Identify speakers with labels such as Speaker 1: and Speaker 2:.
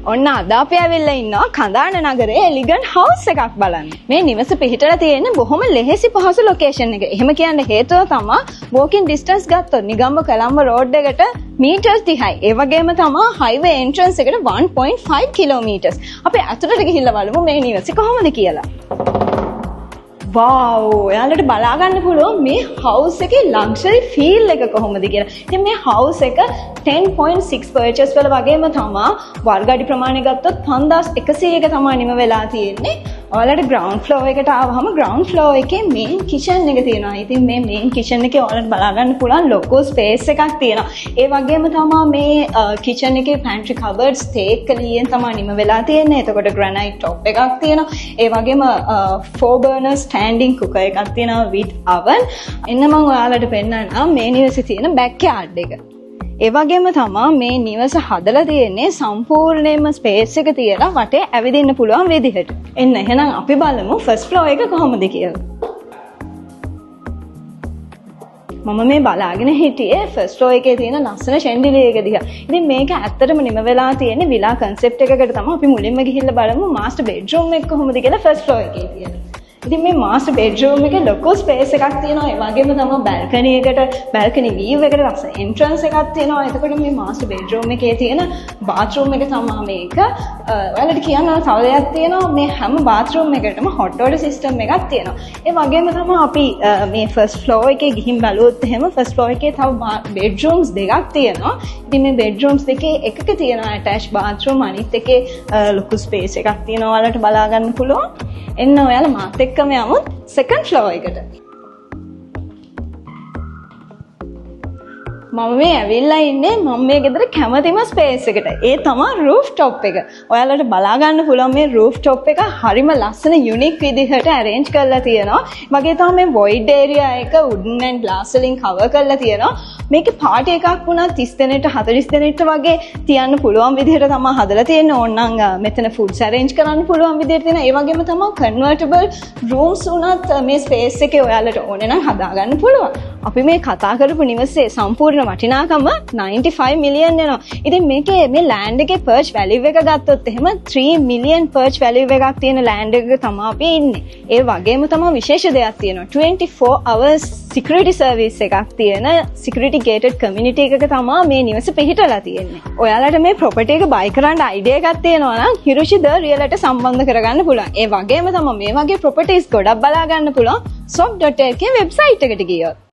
Speaker 1: ඔන්න අද අපි ඇවිල්ලා ඉන්නවා කඳාන නගරයේ එලිගන්ට් හවුස් එකක් බලන්න. මේ නිවස පිහිටලා තියෙන්නේ බොහොම ලෙහෙසි පහසු ලොකේෂන් එක. එහෙම කියන්න හේතුව තමයි walking distance ගත්තොත් නිගම්බ කොළඹ රෝඩ් එකට මීටර්ස් 30යි. ඒ වගේම තමයි highway entrance එකට 1.5 kilometers. අපි අතට ගිහිල්ලා බලමු මේ නිවස කොහොමද කියලා. wow ඔයාලට බලා ගන්න පුළුවන් මේ house එකේ luxury feel එක කොහොමද කියලා. ඉතින් මේ house එක 10.6 purchase වල වගේම තමයි වර්ග අඩි ප්‍රමාණය ගත්තොත් 5100ක තමයි නිම වෙලා තියෙන්නේ. ඔයාලට ground floor එකට ආවහම ground floor එකේ main kitchen එක තියෙනවා. ඉතින් මේ main kitchen එකේ ඔයාලට බලා ගන්න පුළුවන් ලොකු space එකක් තියෙනවා. ඒ වගේම තමයි මේ kitchen එකේ pantry cupboards teak කලියෙන් තමයි නිම වෙලා තියෙන්නේ. එතකොට granite top එකක් තියෙනවා. ඒ වගේම 4 burner standing cooker එකක් තියෙනවා with oven. එන්න මම ඔයාලට පෙන්නන්නම් මේ නිවසේ තියෙන backyard එක. ඒ වගේම තමයි මේ නිවස හදලා තියෙන්නේ සම්පූර්ණයෙන්ම ස්පේස් එක තියලා වටේ ඇවිදින්න පුළුවන් විදිහට. එන්න එහෙනම් අපි බලමු ෆස්ට් ෆ්ලෝර් එක කොහොමද කියලා. මම මේ බලාගෙන හිටියේ ෆස්ට් ෆ්ලෝර් එකේ තියෙන ලස්සන ෂැන්ඩලියර් එක දිහා. ඉතින් මේක ඇත්තටම නිම වෙලා තියෙන්නේ විලා කන්සෙප්ට් එකකට තමයි. අපි මුලින්ම ගිහිල්ලා බලමු මාස්ටර් බෙඩ්රූම් එක කොහොමද කියලා ෆස්ට් ෆ්ලෝර් එකේ තියෙන. ඉතින් මේ මාස්ටර් බෙඩ්රූම් එකේ ලොකු ස්පේස් එකක් තියෙනවා. ඒ වගේම තමයි බල්කනි එකට බල්කනි වීව් එකට ලස්සන එන්ට්‍රන්ස් එකක් තියෙනවා. එතකොට මේ මාස්ටර් බෙඩ්රූම් එකේ තියෙන බාත්රූම් එක තමයි මේක. ඔයාලට කියන්න තව දෙයක් තියෙනවා. මේ හැම බාත්රූම් එකකටම හොට් වෝටර් සිස්ටම් එකක් තියෙනවා. ඒ වගේම තමයි අපි මේ ෆස්ට් ෆ්ලෝර් එකේ ගිහින් බලුවොත් එහෙම ෆස්ට් ෆ්ලෝර් එකේ තව බෙඩ්රූම්ස් දෙකක් තියෙනවා. ඉතින් මේ බෙඩ්රූම්ස් දෙකේ එකක තියෙනවා ඇටච් බාත්රූම්, අනිත් එකේ ලොකු ස්පේස් එකක් තියෙනවා. ඔයාලට බලා ගන්න පුළුවන්. එන්න ඔයාලා මාත් එක්කම යමු සෙකන්ඩ් ෆ්ලෝර් එකට. මම මේ ඇවිල්ලා ඉන්නේ මම මේ ගෙදර කැමතිම ස්පේස් එකට. ඒ තමයි රූෆ් টොප් එක. ඔයාලට බලා ගන්න පුළුවන් මේ රූෆ් টොප් එක හරිම ලස්සන යුනික් විදිහට arrange කරලා තියෙනවා. වගේ තමයි මේ void area එක wooden and glass වලින් cover කරලා තියෙනවා. මේකේ පාටි එකක් වුණා 30 දෙනෙක්ට 40 දෙනෙක්ට වගේ තියන්න පුළුවන් විදිහට තමයි හදලා තියෙන්නේ. ඕනනම් මෙතන foods arrange කරන්න පුළුවන් විදිහට තියෙනවා. ඒ වගේම තමයි convertible rooms උනත් මේ ස්පේස් එකේ ඔයාලට ඕනේ නම් හදා ගන්න පුළුවන්. අපි මේ කතා කරපු නිවසේ සම්පූර්ණ වටිනාකම 95 මිලියන් වෙනවා. ඉතින් මේකේ මේ ලෑන්ඩ් එකේ පර්ච් වැලියු එක ගත්තොත් එහෙම 3 මිලියන් පර්ච් වැලියු එකක් තියෙන ලෑන්ඩ් එකක තමයි අපි ඉන්නේ. ඒ වගේම තමයි විශේෂ දෙයක් තියෙනවා. 24 hours security service එකක් තියෙන security gated community එකක තමයි මේ නිවස පිහිටලා තියෙන්නේ. ඔයාලට මේ property එක buy කරන්න idea එකක් තියෙනවා නම් හිරුෂි ද රියල්ට සම්බන්ධ කරගන්න පුළුවන්. ඒ වගේම තමයි මේ වගේ properties ගොඩක් බලා ගන්න පුළුවන් shop.lk website එකට ගියොත්.